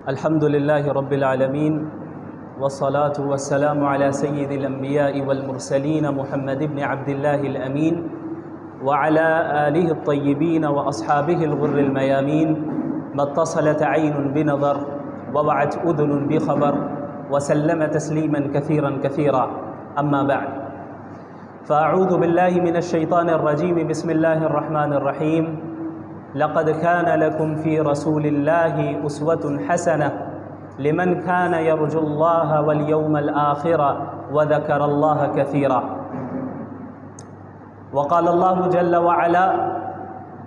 الحمد لله رب العالمين والصلاة والسلام على سيد الأنبياء والمرسلين محمد بن عبد الله الأمين وعلى آله الطيبين وأصحابه الغر الميامين ما اتصلت عين بنظر ووعت أذن بخبر وسلم تسليما كثيرا أما بعد فأعوذ بالله من الشيطان الرجيم بسم الله الرحمن الرحيم لقد كان لكم في رسول الله أسوة حسنة لمن كان يرجو الله واليوم الآخر وذكر الله كثيرا وقال الله جل وعلا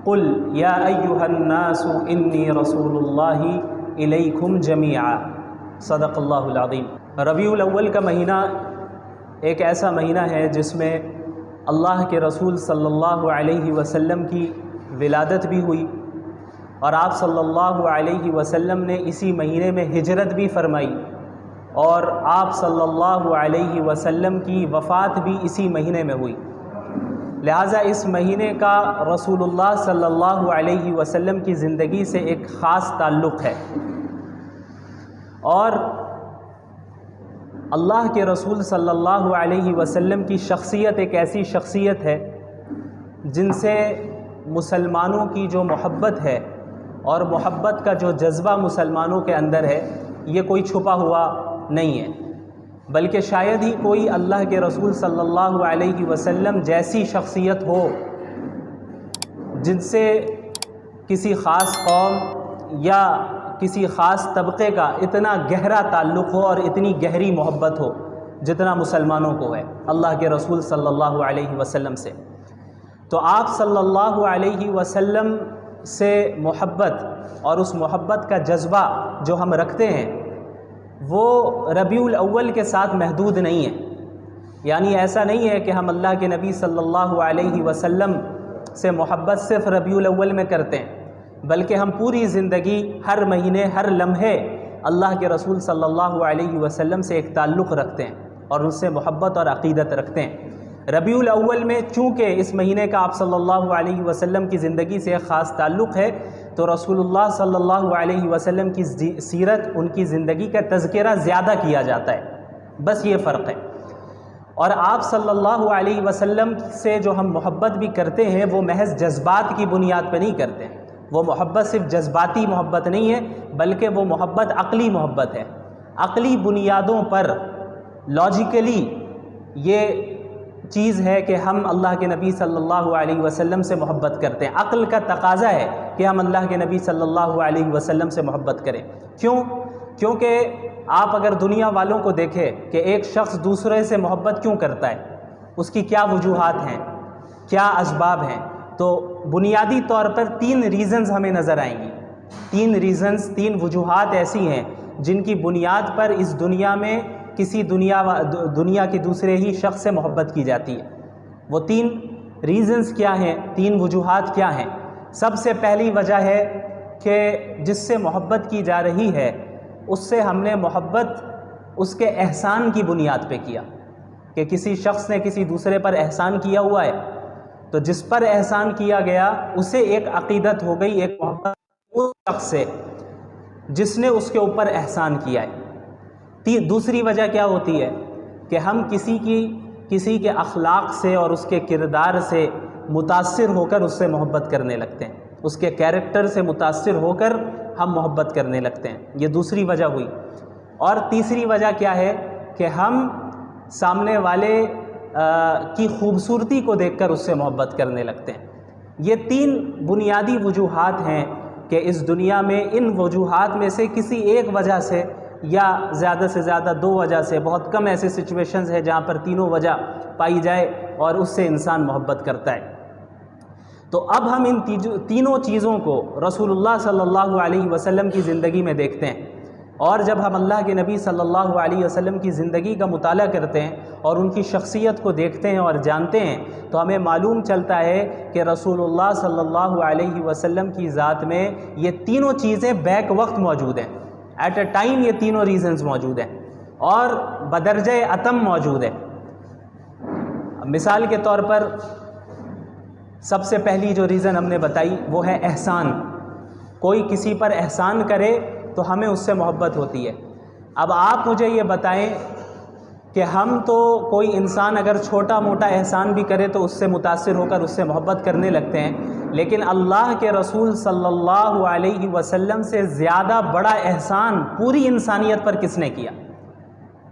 قل يا أيها الناس إني رسول الله إليكم جميعا صدق اللہ العظیم۔ ربیع الاول کا مہینہ ایک ایسا مہینہ ہے جس میں اللہ کے رسول صلی اللہ علیہ وسلم کی ولادت بھی ہوئی اور آپ صلی اللہ علیہ وسلم نے اسی مہینے میں ہجرت بھی فرمائی اور آپ صلی اللہ علیہ وسلم کی وفات بھی اسی مہینے میں ہوئی، لہٰذا اس مہینے کا رسول اللہ صلی اللہ علیہ وسلم کی زندگی سے ایک خاص تعلق ہے، اور اللہ کے رسول صلی اللہ علیہ وسلم کی شخصیت ایک ایسی شخصیت ہے جن سے مسلمانوں کی جو محبت ہے اور محبت کا جو جذبہ مسلمانوں کے اندر ہے یہ کوئی چھپا ہوا نہیں ہے، بلکہ شاید ہی کوئی اللہ کے رسول صلی اللہ علیہ وسلم جیسی شخصیت ہو جن سے کسی خاص قوم یا کسی خاص طبقے کا اتنا گہرا تعلق ہو اور اتنی گہری محبت ہو جتنا مسلمانوں کو ہے اللہ کے رسول صلی اللہ علیہ وسلم سے۔ تو آپ صلی اللہ علیہ وسلم سے محبت اور اس محبت کا جذبہ جو ہم رکھتے ہیں وہ ربیع الاول کے ساتھ محدود نہیں ہے، یعنی ایسا نہیں ہے کہ ہم اللہ کے نبی صلی اللہ علیہ وسلم سے محبت صرف ربیع الاول میں کرتے ہیں، بلکہ ہم پوری زندگی ہر مہینے ہر لمحے اللہ کے رسول صلی اللہ علیہ وسلم سے ایک تعلق رکھتے ہیں اور ان سے محبت اور عقیدت رکھتے ہیں۔ ربیع الاول میں چونکہ اس مہینے کا آپ صلی اللہ علیہ وسلم کی زندگی سے ایک خاص تعلق ہے تو رسول اللہ صلی اللہ علیہ وسلم کی سیرت، ان کی زندگی کا تذکرہ زیادہ کیا جاتا ہے، بس یہ فرق ہے۔ اور آپ صلی اللہ علیہ وسلم سے جو ہم محبت بھی کرتے ہیں وہ محض جذبات کی بنیاد پہ نہیں کرتے ہیں، وہ محبت صرف جذباتی محبت نہیں ہے بلکہ وہ محبت عقلی محبت ہے، عقلی بنیادوں پر لاجیکلی یہ چیز ہے کہ ہم اللہ کے نبی صلی اللہ علیہ وسلم سے محبت کرتے ہیں، عقل کا تقاضا ہے کہ ہم اللہ کے نبی صلی اللہ علیہ وسلم سے محبت کریں۔ کیونکہ آپ اگر دنیا والوں کو دیکھیں کہ ایک شخص دوسرے سے محبت کیوں کرتا ہے، اس کی کیا وجوہات ہیں، کیا اسباب ہیں، تو بنیادی طور پر 3 ریزنز ہمیں نظر آئیں گی، 3 وجوہات ایسی ہیں جن کی بنیاد پر اس دنیا میں کسی دنیا کے دوسرے ہی شخص سے محبت کی جاتی ہے۔ وہ 3 ریزنز کیا ہیں، 3 وجوہات کیا ہیں؟ سب سے پہلی وجہ ہے کہ جس سے محبت کی جا رہی ہے اس سے ہم نے محبت اس کے احسان کی بنیاد پہ کیا، کہ کسی شخص نے کسی دوسرے پر احسان کیا ہوا ہے تو جس پر احسان کیا گیا اسے ایک عقیدت ہو گئی، ایک محبت اس شخص سے جس نے اس کے اوپر احسان کیا ہے۔ دوسری وجہ کیا ہوتی ہے کہ ہم کسی کے اخلاق سے اور اس کے کردار سے متاثر ہو کر اس سے محبت کرنے لگتے ہیں، اس کے کیریکٹر سے متاثر ہو کر ہم محبت کرنے لگتے ہیں، یہ دوسری وجہ ہوئی۔ اور تیسری وجہ کیا ہے کہ ہم سامنے والے کی خوبصورتی کو دیکھ کر اس سے محبت کرنے لگتے ہیں۔ یہ 3 بنیادی وجوہات ہیں کہ اس دنیا میں ان وجوہات میں سے کسی ایک وجہ سے یا زیادہ سے زیادہ 2 وجہ سے، بہت کم ایسے سچویشنز ہیں جہاں پر تینوں وجہ پائی جائے اور اس سے انسان محبت کرتا ہے۔ تو اب ہم ان تینوں چیزوں کو رسول اللہ صلی اللہ علیہ وسلم کی زندگی میں دیکھتے ہیں، اور جب ہم اللہ کے نبی صلی اللہ علیہ وسلم کی زندگی کا مطالعہ کرتے ہیں اور ان کی شخصیت کو دیکھتے ہیں اور جانتے ہیں تو ہمیں معلوم چلتا ہے کہ رسول اللہ صلی اللہ علیہ وسلم کی ذات میں یہ تینوں چیزیں بیک وقت موجود ہیں، ایٹ اے ٹائم یہ تینوں ریزنز موجود ہیں اور بدرجہ اتم موجود ہے۔ مثال کے طور پر سب سے پہلی جو ریزن ہم نے بتائی وہ ہے احسان۔ کوئی کسی پر احسان کرے تو ہمیں اس سے محبت ہوتی ہے۔ اب آپ مجھے یہ بتائیں کہ ہم تو کوئی انسان اگر چھوٹا موٹا احسان بھی کرے تو اس سے متاثر ہو کر اس سے محبت کرنے لگتے ہیں، لیکن اللہ کے رسول صلی اللہ علیہ وسلم سے زیادہ بڑا احسان پوری انسانیت پر کس نے کیا؟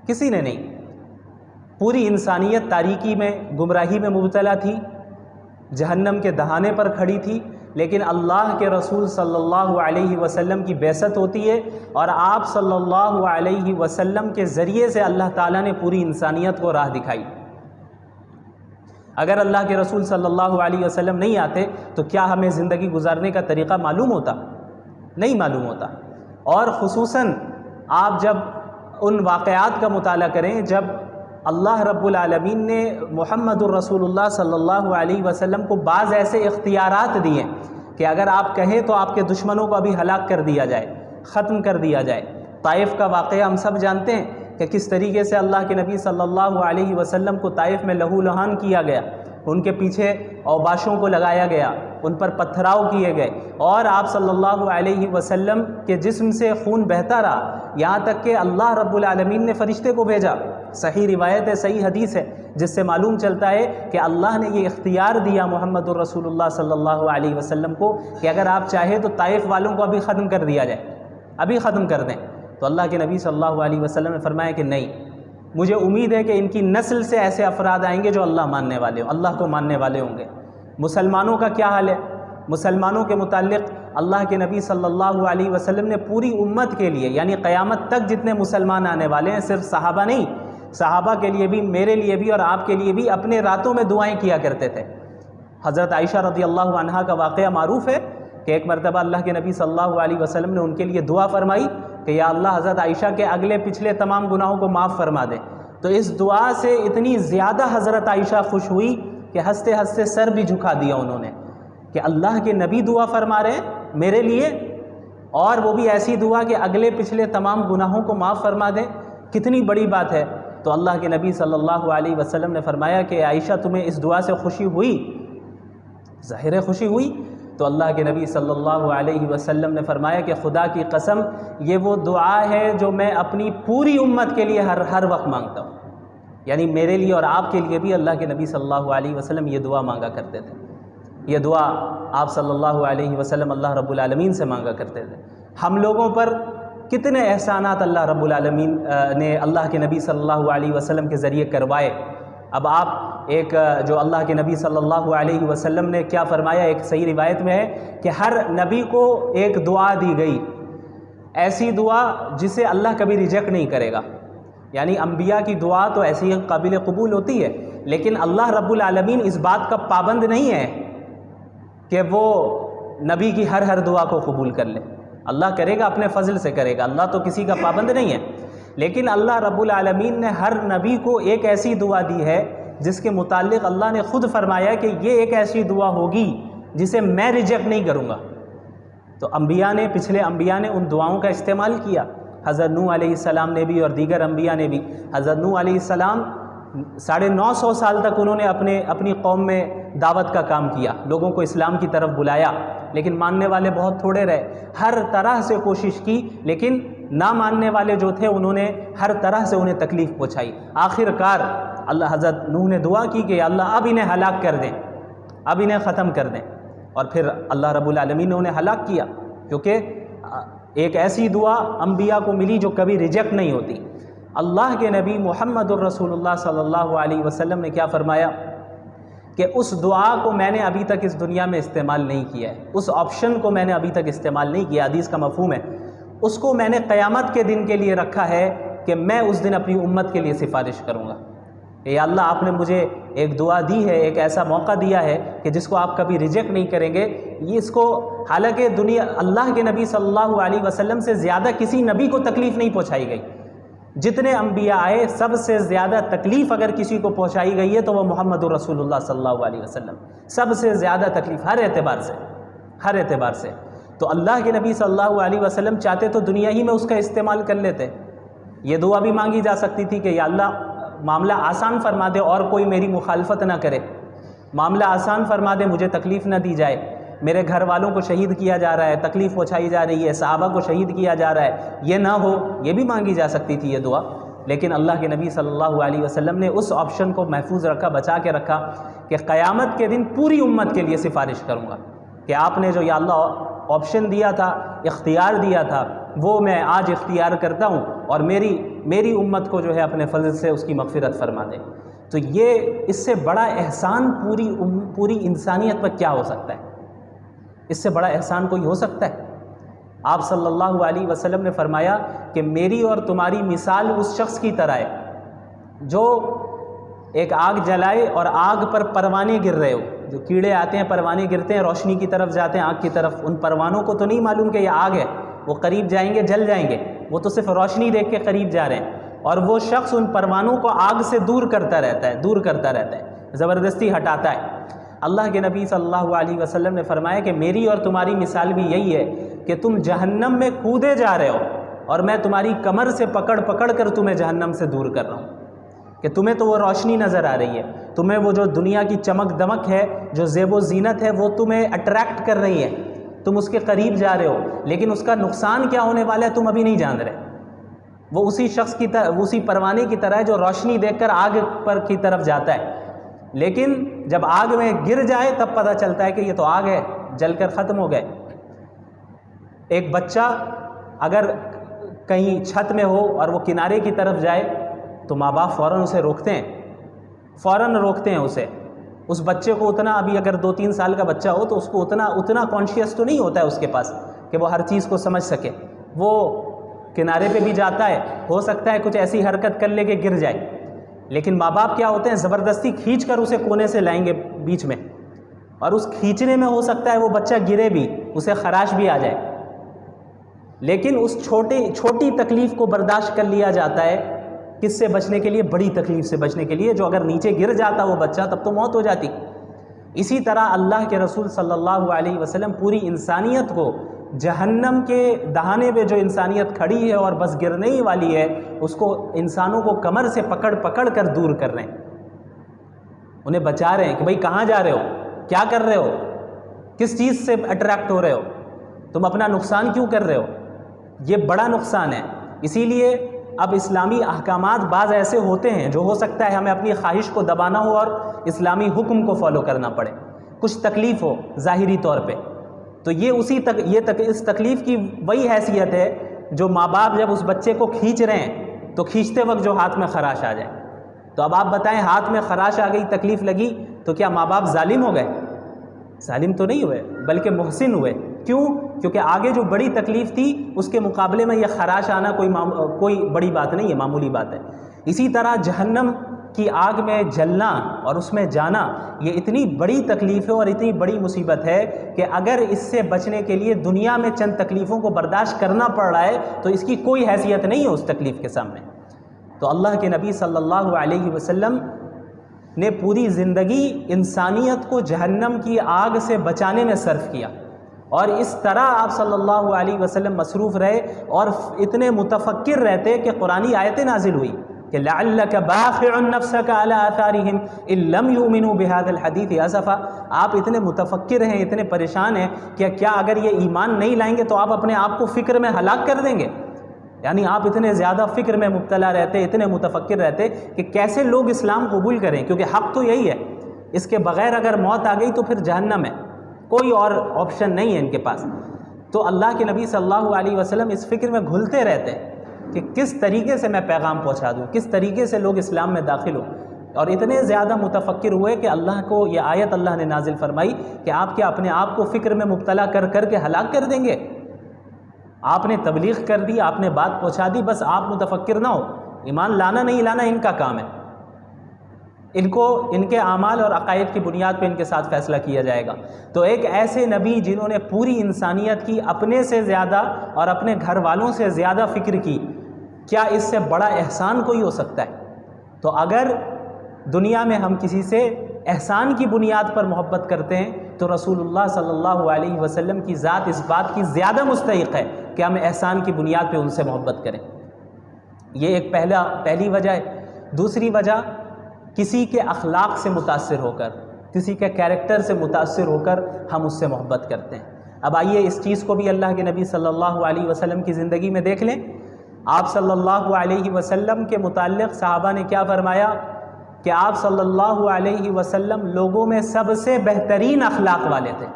کسی نے نہیں۔ پوری انسانیت تاریکی میں، گمراہی میں مبتلا تھی، جہنم کے دہانے پر کھڑی تھی، لیکن اللہ کے رسول صلی اللہ علیہ وسلم کی بعثت ہوتی ہے اور آپ صلی اللہ علیہ وسلم کے ذریعے سے اللہ تعالیٰ نے پوری انسانیت کو راہ دکھائی۔ اگر اللہ کے رسول صلی اللہ علیہ وسلم نہیں آتے تو کیا ہمیں زندگی گزارنے کا طریقہ معلوم ہوتا؟ نہیں معلوم ہوتا۔ اور خصوصاً آپ جب ان واقعات کا مطالعہ کریں جب اللہ رب العالمین نے محمد الرسول اللہ صلی اللہ علیہ وسلم کو بعض ایسے اختیارات دیے کہ اگر آپ کہیں تو آپ کے دشمنوں کو ابھی ہلاک کر دیا جائے، ختم کر دیا جائے۔ طائف کا واقعہ ہم سب جانتے ہیں کہ کس طریقے سے اللہ کے نبی صلی اللہ علیہ وسلم کو طائف میں لہو لہان کیا گیا، ان کے پیچھے اوباشوں کو لگایا گیا، ان پر پتھراؤ کیے گئے، اور آپ صلی اللہ علیہ وسلم کے جسم سے خون بہتا رہا، یہاں تک کہ اللہ رب العالمین نے فرشتے کو بھیجا۔ صحیح روایت ہے، صحیح حدیث ہے، جس سے معلوم چلتا ہے کہ اللہ نے یہ اختیار دیا محمد الرسول اللہ صلی اللہ علیہ وسلم کو کہ اگر آپ چاہیں تو طائف والوں کو ابھی ختم کر دیا جائے، ابھی ختم کر دیں۔ تو اللہ کے نبی صلی اللہ علیہ وسلم نے فرمایا کہ نہیں، مجھے امید ہے کہ ان کی نسل سے ایسے افراد آئیں گے جو اللہ ماننے والے ہوں، اللہ کو ماننے والے ہوں گے۔ مسلمانوں کا کیا حال ہے؟ مسلمانوں کے متعلق اللہ کے نبی صلی اللہ علیہ وسلم نے پوری امت کے لیے، یعنی قیامت تک جتنے مسلمان آنے والے ہیں، صرف صحابہ نہیں، صحابہ کے لیے بھی، میرے لیے بھی اور آپ کے لیے بھی اپنے راتوں میں دعائیں کیا کرتے تھے۔ حضرت عائشہ رضی اللہ عنہا کا واقعہ معروف ہے کہ ایک مرتبہ اللہ کے نبی صلی اللہ علیہ وسلم نے ان کے لیے دعا فرمائی کہ یا اللہ حضرت عائشہ کے اگلے پچھلے تمام گناہوں کو معاف فرما دے۔ تو اس دعا سے اتنی زیادہ حضرت عائشہ خوش ہوئی کہ ہنستے ہنستے سر بھی جھکا دیا انہوں نے کہ اللہ کے نبی دعا فرما رہے ہیں میرے لیے، اور وہ بھی ایسی دعا کہ اگلے پچھلے تمام گناہوں کو معاف فرما دیں، کتنی بڑی بات ہے۔ تو اللہ کے نبی صلی اللہ علیہ وسلم نے فرمایا کہ عائشہ تمہیں اس دعا سے خوشی ہوئی؟ ظاہر خوشی ہوئی۔ تو اللہ کے نبی صلی اللہ علیہ وسلم نے فرمایا کہ خدا کی قسم یہ وہ دعا ہے جو میں اپنی پوری امت کے لیے ہر وقت مانگتا ہوں، یعنی میرے لیے اور آپ کے لیے بھی اللہ کے نبی صلی اللہ علیہ وسلم یہ دعا مانگا کرتے تھے۔ یہ دعا آپ صلی اللہ علیہ وسلم اللہ رب العالمین سے مانگا کرتے تھے۔ ہم لوگوں پر کتنے احسانات اللہ رب العالمین نے اللہ کے نبی صلی اللہ علیہ وسلم کے ذریعے کروائے۔ اب آپ ایک جو اللہ کے نبی صلی اللہ علیہ وسلم نے کیا فرمایا، ایک صحیح روایت میں ہے کہ ہر نبی کو ایک دعا دی گئی، ایسی دعا جسے اللہ کبھی ریجیکٹ نہیں کرے گا۔ یعنی انبیاء کی دعا تو ایسی قابل قبول ہوتی ہے، لیکن اللہ رب العالمین اس بات کا پابند نہیں ہے کہ وہ نبی کی ہر دعا کو قبول کر لے۔ اللہ کرے گا، اپنے فضل سے کرے گا، اللہ تو کسی کا پابند نہیں ہے، لیکن اللہ رب العالمین نے ہر نبی کو ایک ایسی دعا دی ہے جس کے متعلق اللہ نے خود فرمایا کہ یہ ایک ایسی دعا ہوگی جسے میں ریجیکٹ نہیں کروں گا۔ تو انبیاء نے، پچھلے انبیاء نے ان دعاؤں کا استعمال کیا۔ حضرت نوح علیہ السلام نے بھی اور دیگر انبیاء نے بھی۔ حضرت نوح علیہ السلام 950 سال تک انہوں نے اپنی قوم میں دعوت کا کام کیا، لوگوں کو اسلام کی طرف بلایا، لیکن ماننے والے بہت تھوڑے رہے۔ ہر طرح سے کوشش کی، لیکن نہ ماننے والے جو تھے انہوں نے ہر طرح سے انہیں تکلیف پہنچائی۔ آخر کار حضرت نوح نے دعا کی کہ اللہ اب انہیں ہلاک کر دیں، اب انہیں ختم کر دیں، اور پھر اللہ رب العالمین نے انہیں ہلاک کیا، کیونکہ ایک ایسی دعا انبیاء کو ملی جو کبھی ریجیکٹ نہیں ہوتی۔ اللہ کے نبی محمد الرسول اللہ صلی اللہ علیہ وسلم نے کیا فرمایا کہ اس دعا کو میں نے ابھی تک اس دنیا میں استعمال نہیں کیا ہے، اس آپشن کو میں نے ابھی تک استعمال نہیں کیا، حدیث کا مفہوم ہے، اس کو میں نے قیامت کے دن کے لیے رکھا ہے کہ میں اس دن اپنی امت کے لیے سفارش کروں گا کہ یا اللہ آپ نے مجھے ایک دعا دی ہے، ایک ایسا موقع دیا ہے کہ جس کو آپ کبھی ریجیکٹ نہیں کریں گے۔ یہ اس کو حالانکہ اللہ کے نبی صلی اللہ علیہ وسلم سے زیادہ کسی نبی کو تکلیف نہیں پہنچائی گئی، جتنے انبیاء آئے سب سے زیادہ تکلیف اگر کسی کو پہنچائی گئی ہے تو وہ محمد الرسول اللہ صلی اللہ علیہ وسلم، سب سے زیادہ تکلیف ہر اعتبار سے۔ تو اللہ کے نبی صلی اللہ علیہ وسلم چاہتے تو دنیا ہی میں اس کا استعمال کر لیتے۔ یہ دعا بھی مانگی جا سکتی تھی کہ یا اللہ معاملہ آسان فرما دے اور کوئی میری مخالفت نہ کرے، معاملہ آسان فرما دے، مجھے تکلیف نہ دی جائے۔ میرے گھر والوں کو شہید کیا جا رہا ہے، تکلیف پہنچائی جا رہی ہے، صحابہ کو شہید کیا جا رہا ہے، یہ نہ ہو، یہ بھی مانگی جا سکتی تھی یہ دعا. لیکن اللہ کے نبی صلی اللہ علیہ وسلم نے اس آپشن کو محفوظ رکھا، بچا کے رکھا کہ قیامت کے دن پوری امت کے لیے سفارش کروں گا کہ آپ نے جو یا اللہ آپشن دیا تھا، اختیار دیا تھا، وہ میں آج اختیار کرتا ہوں، اور میری امت کو جو ہے اپنے فضل سے اس کی مغفرت فرما دے. تو یہ اس سے بڑا احسان پوری انسانیت پر کیا ہو سکتا ہے؟ اس سے بڑا احسان کوئی ہو سکتا ہے؟ آپ صلی اللہ علیہ وسلم نے فرمایا کہ میری اور تمہاری مثال اس شخص کی طرح ہے جو ایک آگ جلائے اور آگ پر پروانے گر رہے ہو. جو کیڑے آتے ہیں، پروانے گرتے ہیں، روشنی کی طرف جاتے ہیں، آگ کی طرف. ان پروانوں کو تو نہیں معلوم کہ یہ آگ ہے، وہ قریب جائیں گے جل جائیں گے، وہ تو صرف روشنی دیکھ کے قریب جا رہے ہیں. اور وہ شخص ان پروانوں کو آگ سے دور کرتا رہتا ہے، زبردستی ہٹاتا ہے. اللہ کے نبی صلی اللہ علیہ وسلم نے فرمایا کہ میری اور تمہاری مثال بھی یہی ہے کہ تم جہنم میں کودے جا رہے ہو اور میں تمہاری کمر سے پکڑ کر تمہیں جہنم سے دور کر رہا ہوں. کہ تمہیں تو وہ روشنی نظر آ رہی ہے، تمہیں وہ جو دنیا کی چمک دمک ہے، جو زیب و زینت ہے، وہ تمہیں اٹریکٹ کر رہی ہے، تم اس کے قریب جا رہے ہو، لیکن اس کا نقصان کیا ہونے والا ہے تم ابھی نہیں جان رہے. وہ اسی شخص کی طرح، اسی پروانے کی طرح ہے جو روشنی دیکھ کر آگ پر کی طرف جاتا ہے، لیکن جب آگ میں گر جائے تب پتہ چلتا ہے کہ یہ تو آگ ہے، جل کر ختم ہو گئے. ایک بچہ اگر کہیں چھت میں ہو اور وہ کنارے کی طرف جائے تو ماں باپ فوراً اسے روکتے ہیں اسے. اس بچے کو اتنا، ابھی اگر 2-3 سال کا بچہ ہو تو اس کو اتنا کانشیس تو نہیں ہوتا ہے اس کے پاس کہ وہ ہر چیز کو سمجھ سکے. وہ کنارے پہ بھی جاتا ہے، ہو سکتا ہے کچھ ایسی حرکت کر لے کہ گر جائے، لیکن ماں باپ کیا ہوتے ہیں، زبردستی کھینچ کر اسے کونے سے لائیں گے بیچ میں، اور اس کھینچنے میں ہو سکتا ہے وہ بچہ گرے بھی، اسے خراش بھی آ جائے، لیکن اس چھوٹی تکلیف کو برداشت کر لیا جاتا ہے. کس سے بچنے کے لیے؟ بڑی تکلیف سے بچنے کے لیے، جو اگر نیچے گر جاتا وہ بچہ تب تو موت ہو جاتی. اسی طرح اللہ کے رسول صلی اللہ علیہ وسلم پوری انسانیت کو جہنم کے دہانے پہ جو انسانیت کھڑی ہے اور بس گرنے ہی والی ہے، اس کو، انسانوں کو کمر سے پکڑ کر دور کر رہے ہیں، انہیں بچا رہے ہیں کہ بھئی کہاں جا رہے ہو، کیا کر رہے ہو، کس چیز سے اٹریکٹ ہو رہے ہو، تم اپنا نقصان کیوں کر رہے ہو. یہ بڑا نقصان ہے. اسی لیے اب اسلامی احکامات بعض ایسے ہوتے ہیں جو ہو سکتا ہے ہمیں اپنی خواہش کو دبانا ہو اور اسلامی حکم کو فالو کرنا پڑے، کچھ تکلیف ہو ظاہری طور پہ، تو یہ اس تکلیف کی وہی حیثیت ہے جو ماں باپ جب اس بچے کو کھینچ رہے ہیں تو کھینچتے وقت جو ہاتھ میں خراش آ جائے. تو اب آپ بتائیں، ہاتھ میں خراش آ گئی، تکلیف لگی، تو کیا ماں باپ ظالم ہو گئے؟ ظالم تو نہیں ہوئے، بلکہ محسن ہوئے. کیوں؟ کیونکہ آگے جو بڑی تکلیف تھی اس کے مقابلے میں یہ خراش آنا کوئی بڑی بات نہیں ہے، معمولی بات ہے. اسی طرح جہنم کی آگ میں جلنا اور اس میں جانا یہ اتنی بڑی تکلیف ہے اور اتنی بڑی مصیبت ہے کہ اگر اس سے بچنے کے لیے دنیا میں چند تکلیفوں کو برداشت کرنا پڑ رہا ہے تو اس کی کوئی حیثیت نہیں ہے اس تکلیف کے سامنے. تو اللہ کے نبی صلی اللہ علیہ وسلم نے پوری زندگی انسانیت کو جہنم کی آگ سے بچانے میں صرف کیا، اور اس طرح آپ صلی اللہ علیہ وسلم مصروف رہے اور اتنے متفکر رہتے کہ قرآنی آیتیں نازل ہوئی کہ لعلک باخع نفسک علی آثارہم ان لم یؤمنوا بہذا الحدیث اسفا. آپ اتنے متفکر ہیں، اتنے پریشان ہیں کہ کیا اگر یہ ایمان نہیں لائیں گے تو آپ اپنے آپ کو فکر میں ہلاک کر دیں گے. یعنی آپ اتنے زیادہ فکر میں مبتلا رہتے، اتنے متفکر رہتے کہ کیسے لوگ اسلام قبول کریں، کیونکہ حق تو یہی ہے، اس کے بغیر اگر موت آ گئی تو پھر جہنم ہے، کوئی اور آپشن نہیں ہے ان کے پاس. تو اللہ کے نبی صلی اللہ علیہ وسلم اس فکر میں گھلتے رہتے کہ کس طریقے سے میں پیغام پہنچا دوں، کس طریقے سے لوگ اسلام میں داخل ہوں، اور اتنے زیادہ متفکر ہوئے کہ اللہ کو یہ آیت اللہ نے نازل فرمائی کہ آپ کیا اپنے آپ کو فکر میں مبتلا کر کے ہلاک کر دیں گے. آپ نے تبلیغ کر دی، آپ نے بات پہنچا دی، بس آپ متفکر نہ ہو. ایمان لانا نہیں لانا ان کا کام ہے، ان کو ان کے اعمال اور عقائد کی بنیاد پہ ان کے ساتھ فیصلہ کیا جائے گا. تو ایک ایسے نبی جنہوں نے پوری انسانیت کی اپنے سے زیادہ اور اپنے گھر والوں سے زیادہ فکر کی، کیا اس سے بڑا احسان کوئی ہو سکتا ہے؟ تو اگر دنیا میں ہم کسی سے احسان کی بنیاد پر محبت کرتے ہیں تو رسول اللہ صلی اللہ علیہ وسلم کی ذات اس بات کی زیادہ مستحق ہے کہ ہم احسان کی بنیاد پہ ان سے محبت کریں. یہ ایک پہلی وجہ ہے. دوسری وجہ، کسی کے اخلاق سے متاثر ہو کر، کسی کے کیریکٹر سے متاثر ہو کر ہم اس سے محبت کرتے ہیں۔ اب آئیے اس چیز کو بھی اللہ کے نبی صلی اللہ علیہ وسلم کی زندگی میں دیکھ لیں۔ آپ صلی اللہ علیہ وسلم کے متعلق صحابہ نے کیا فرمایا کہ آپ صلی اللہ علیہ وسلم لوگوں میں سب سے بہترین اخلاق والے تھے،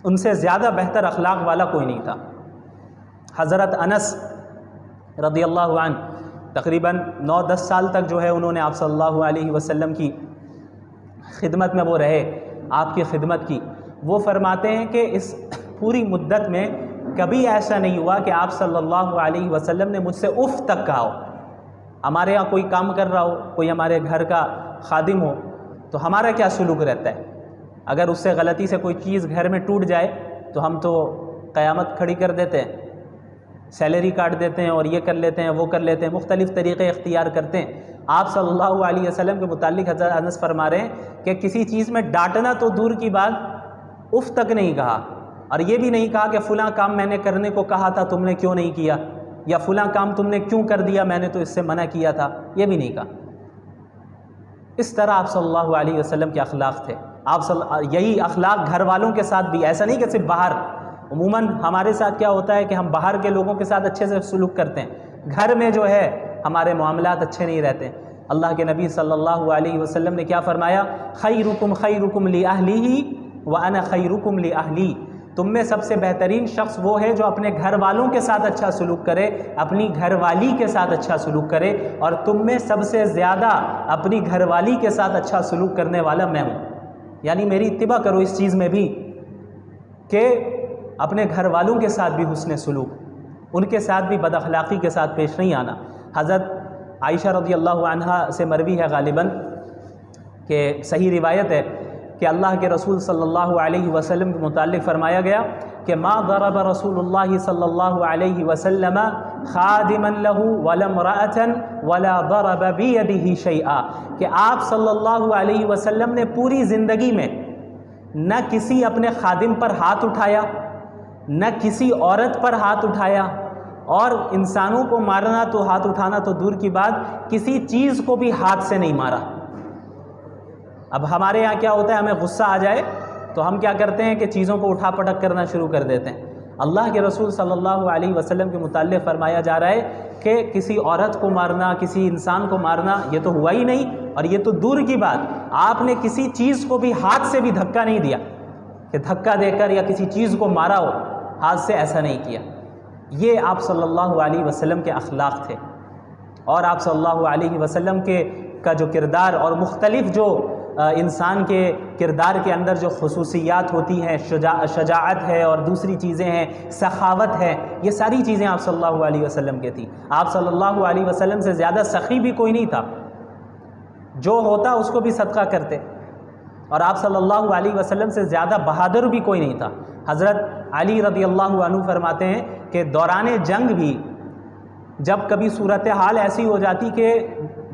ان سے زیادہ بہتر اخلاق والا کوئی نہیں تھا۔ حضرت انس رضی اللہ عنہ تقریباً 9-10 سال تک جو ہے انہوں نے آپ صلی اللہ علیہ وسلم کی خدمت میں وہ رہے، آپ کی خدمت کی۔ وہ فرماتے ہیں کہ اس پوری مدت میں کبھی ایسا نہیں ہوا کہ آپ صلی اللہ علیہ وسلم نے مجھ سے اف تک کہا ہو۔ ہمارے یہاں کوئی کام کر رہا ہو، کوئی ہمارے گھر کا خادم ہو، تو ہمارا کیا سلوک رہتا ہے؟ اگر اس سے غلطی سے کوئی چیز گھر میں ٹوٹ جائے تو ہم تو قیامت کھڑی کر دیتے ہیں، سیلری کاٹ دیتے ہیں اور یہ کر لیتے ہیں وہ کر لیتے ہیں، مختلف طریقے اختیار کرتے ہیں۔ آپ صلی اللہ علیہ وسلم کے متعلق حضرت انس فرما رہے ہیں کہ کسی چیز میں ڈانٹنا تو دور کی بات، اف تک نہیں کہا، اور یہ بھی نہیں کہا کہ فلاں کام میں نے کرنے کو کہا تھا تم نے کیوں نہیں کیا، یا فلاں کام تم نے کیوں کر دیا، میں نے تو اس سے منع کیا تھا، یہ بھی نہیں کہا۔ اس طرح آپ صلی اللہ علیہ وسلم کے اخلاق تھے۔ یہی اخلاق گھر والوں کے ساتھ بھی، ایسا نہیں کہ صرف باہر۔ عموماً ہمارے ساتھ کیا ہوتا ہے کہ ہم باہر کے لوگوں کے ساتھ اچھے سے سلوک کرتے ہیں، گھر میں جو ہے ہمارے معاملات اچھے نہیں رہتے۔ اللہ کے نبی صلی اللہ علیہ وسلم نے کیا فرمایا؟ خیرکم خیرکم لأہلہ وأنا خیرکم لأہلی۔ تم میں سب سے بہترین شخص وہ ہے جو اپنے گھر والوں کے ساتھ اچھا سلوک کرے، اپنی گھر والی کے ساتھ اچھا سلوک کرے، اور تم میں سب سے زیادہ اپنی گھر والی کے ساتھ اچھا سلوک کرنے والا میں ہوں۔ یعنی میری اتباع کرو اس چیز میں بھی کہ اپنے گھر والوں کے ساتھ بھی حسن سلوک، ان کے ساتھ بھی بد اخلاقی کے ساتھ پیش نہیں آنا۔ حضرت عائشہ رضی اللہ عنہا سے مروی ہے غالباً کہ صحیح روایت ہے کہ اللہ کے رسول صلی اللہ علیہ وسلم کے متعلق فرمایا گیا کہ ما ضرب رسول اللہ صلی اللہ علیہ وسلم خادما له ولا امرأة ولا ضرب بيده شيئا، کہ آپ صلی اللہ علیہ وسلم نے پوری زندگی میں نہ کسی اپنے خادم پر ہاتھ اٹھایا، نہ کسی عورت پر ہاتھ اٹھایا، اور انسانوں کو مارنا تو ہاتھ اٹھانا تو دور کی بات، کسی چیز کو بھی ہاتھ سے نہیں مارا۔ اب ہمارے یہاں کیا ہوتا ہے، ہمیں غصہ آ جائے تو ہم کیا کرتے ہیں کہ چیزوں کو اٹھا پٹک کرنا شروع کر دیتے ہیں۔ اللہ کے رسول صلی اللہ علیہ وسلم کے متعلق فرمایا جا رہا ہے کہ کسی عورت کو مارنا، کسی انسان کو مارنا یہ تو ہوا ہی نہیں، اور یہ تو دور کی بات، آپ نے کسی چیز کو بھی ہاتھ سے بھی دھکا نہیں دیا کہ دھکا دے کر یا کسی چیز کو مارا ہو، ہاتھ سے ایسا نہیں کیا۔ یہ آپ صلی اللہ علیہ وسلم کے اخلاق تھے، اور آپ صلی اللہ علیہ وسلم کا جو کردار اور مختلف جو انسان کے کردار کے اندر جو خصوصیات ہوتی ہیں، شجاعت ہے اور دوسری چیزیں ہیں، سخاوت ہے، یہ ساری چیزیں آپ صلی اللہ علیہ وسلم کے تھیں۔ آپ صلی اللہ علیہ وسلم سے زیادہ سخی بھی کوئی نہیں تھا، جو ہوتا اس کو بھی صدقہ کرتے، اور آپ صلی اللہ علیہ وسلم سے زیادہ بہادر بھی کوئی نہیں تھا۔ حضرت علی رضی اللہ عنہ فرماتے ہیں کہ دوران جنگ بھی جب کبھی صورتحال ایسی ہو جاتی کہ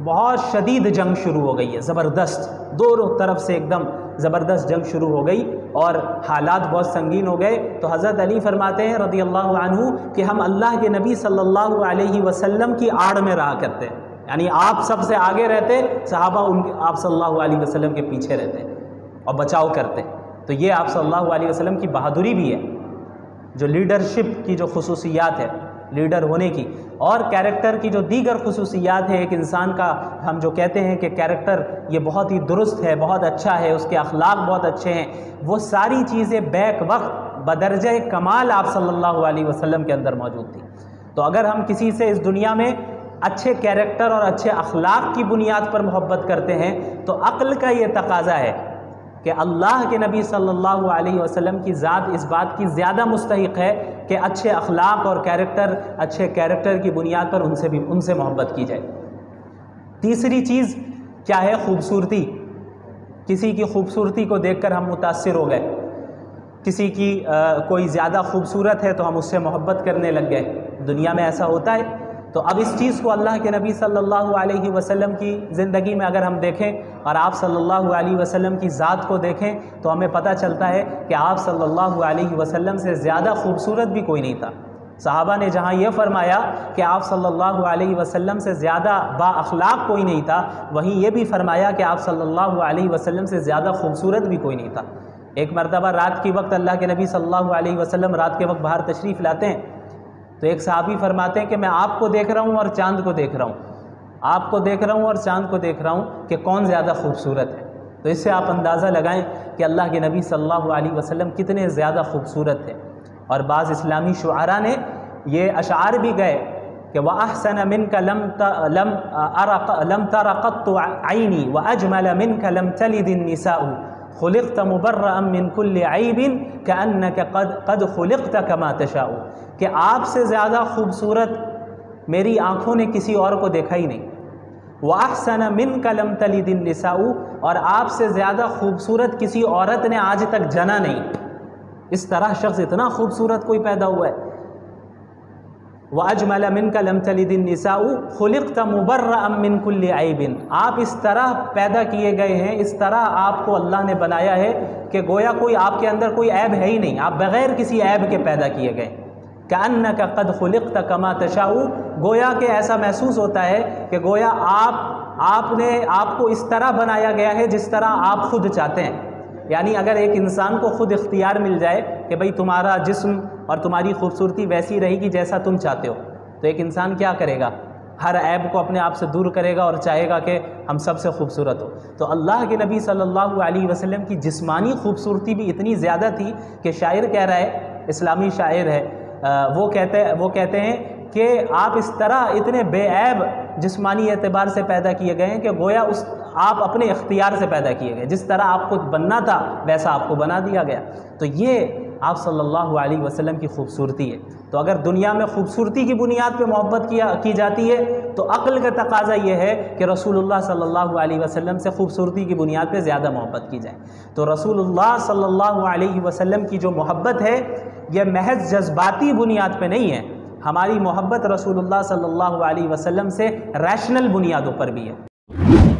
بہت شدید جنگ شروع ہو گئی ہے، زبردست، دونوں طرف سے ایک دم زبردست جنگ شروع ہو گئی اور حالات بہت سنگین ہو گئے، تو حضرت علی فرماتے ہیں رضی اللہ عنہ کہ ہم اللہ کے نبی صلی اللہ علیہ وسلم کی آڑ میں رہا کرتے، یعنی آپ سب سے آگے رہتے، صحابہ آپ صلی اللہ علیہ وسلم کے پیچھے رہتے اور بچاؤ کرتے۔ تو یہ آپ صلی اللہ علیہ وسلم کی بہادری بھی ہے، جو لیڈرشپ کی جو خصوصیات ہے، لیڈر ہونے کی، اور کیریکٹر کی جو دیگر خصوصیات ہے۔ ایک انسان کا ہم جو کہتے ہیں کہ کیریکٹر یہ بہت ہی درست ہے، بہت اچھا ہے، اس کے اخلاق بہت اچھے ہیں، وہ ساری چیزیں بیک وقت بدرجہ کمال آپ صلی اللہ علیہ وسلم کے اندر موجود تھی۔ تو اگر ہم کسی سے اس دنیا میں اچھے کیریکٹر اور اچھے اخلاق کی بنیاد پر محبت کرتے ہیں تو عقل کا یہ تقاضا ہے کہ اللہ کے نبی صلی اللہ علیہ وسلم کی ذات اس بات کی زیادہ مستحق ہے کہ اچھے اخلاق اور اچھے کیریکٹر کی بنیاد پر ان سے محبت کی جائے۔ تیسری چیز کیا ہے؟ خوبصورتی۔ کسی کی خوبصورتی کو دیکھ کر ہم متاثر ہو گئے، کسی کی کوئی زیادہ خوبصورت ہے تو ہم اس سے محبت کرنے لگ گئے، دنیا میں ایسا ہوتا ہے۔ تو اب اس چیز کو اللہ کے نبی صلی اللہ علیہ وسلم کی زندگی میں اگر ہم دیکھیں اور آپ صلی اللہ علیہ وسلم کی ذات کو دیکھیں تو ہمیں پتہ چلتا ہے کہ آپ صلی اللہ علیہ وسلم سے زیادہ خوبصورت بھی کوئی نہیں تھا۔ صحابہ نے جہاں یہ فرمایا کہ آپ صلی اللہ علیہ وسلم سے زیادہ با اخلاق کوئی نہیں تھا، وہیں یہ بھی فرمایا کہ آپ صلی اللہ علیہ وسلم سے زیادہ خوبصورت بھی کوئی نہیں تھا۔ ایک مرتبہ رات کی وقت اللہ کے نبی صلی اللہ علیہ وسلم رات کے وقت باہر تشریف لاتے ہیں، تو ایک صحابی فرماتے ہیں کہ میں آپ کو دیکھ رہا ہوں اور چاند کو دیکھ رہا ہوں، آپ کو دیکھ رہا ہوں اور چاند کو دیکھ رہا ہوں کہ کون زیادہ خوبصورت ہے۔ تو اس سے آپ اندازہ لگائیں کہ اللہ کے نبی صلی اللہ علیہ وسلم کتنے زیادہ خوبصورت تھے۔ اور بعض اسلامی شعراء نے یہ اشعار بھی گئے کہ وَأَحْسَنَ مِنْكَ لَمْ تَرَ قَطُّ عَيْنِي وَأَجْمَلَ مِنْكَ لَمْ تَلِدِ النِّسَاءُ خُلِقْتَ مُبَرَّأً مِنْ كُلِّ عَيْبٍ كَأَنَّكَ قَدْ خُلِقْتَ كَمَا تَشَاءُ، کہ آپ سے زیادہ خوبصورت میری آنکھوں نے کسی اور کو دیکھا ہی نہیں۔ وَأَحْسَنَ مِنْكَ لَمْ تَلِدِ النِّسَاءُ، اور آپ سے زیادہ خوبصورت کسی عورت نے آج تک جنا نہیں۔ اس طرح شخص اتنا خوبصورت کوئی پیدا ہوا ہے۔ وَأَجْمَلَ مِنْكَ لَمْ تَلِدِ النِّسَاءُ خُلِقْتَ مُبَرَّأً مِنْ كُلِّ عَيْبٍ، آپ اس طرح پیدا کیے گئے ہیں، اس طرح آپ کو اللہ نے بنایا ہے کہ گویا کوئی آپ کے اندر کوئی عیب ہے ہی نہیں، آپ بغیر کسی عیب کے پیدا کیے گئے۔ كَأَنَّكَ قَدْ خُلِقْتَ كَمَا تَشَاءُ، گویا کہ ایسا محسوس ہوتا ہے کہ گویا آپ کو اس طرح بنایا گیا ہے جس طرح آپ خود چاہتے ہیں۔ یعنی اگر ایک انسان کو خود اختیار مل جائے کہ بھئی تمہارا جسم اور تمہاری خوبصورتی ویسی رہے گی جیسا تم چاہتے ہو، تو ایک انسان کیا کرے گا؟ ہر عیب کو اپنے آپ سے دور کرے گا اور چاہے گا کہ ہم سب سے خوبصورت ہو۔ تو اللہ کے نبی صلی اللہ علیہ وسلم کی جسمانی خوبصورتی بھی اتنی زیادہ تھی کہ شاعر کہہ رہا ہے، اسلامی شاعر ہے، وہ کہتے ہیں کہ آپ اس طرح اتنے بے عیب جسمانی اعتبار سے پیدا کیے گئے ہیں کہ گویا آپ اپنے اختیار سے پیدا کیے گئے، جس طرح آپ کو بننا تھا ویسا آپ کو بنا دیا گیا۔ تو یہ آپ صلی اللہ علیہ وسلم کی خوبصورتی ہے۔ تو اگر دنیا میں خوبصورتی کی بنیاد پہ محبت کی جاتی ہے تو عقل کا تقاضا یہ ہے کہ رسول اللہ صلی اللہ علیہ وسلم سے خوبصورتی کی بنیاد پہ زیادہ محبت کی جائے۔ تو رسول اللہ صلی اللہ علیہ وسلم کی جو محبت ہے یہ محض جذباتی بنیاد پہ نہیں ہے، ہماری محبت رسول اللہ صلی اللہ علیہ وسلم سے ریشنل بنیادوں پر بھی ہے۔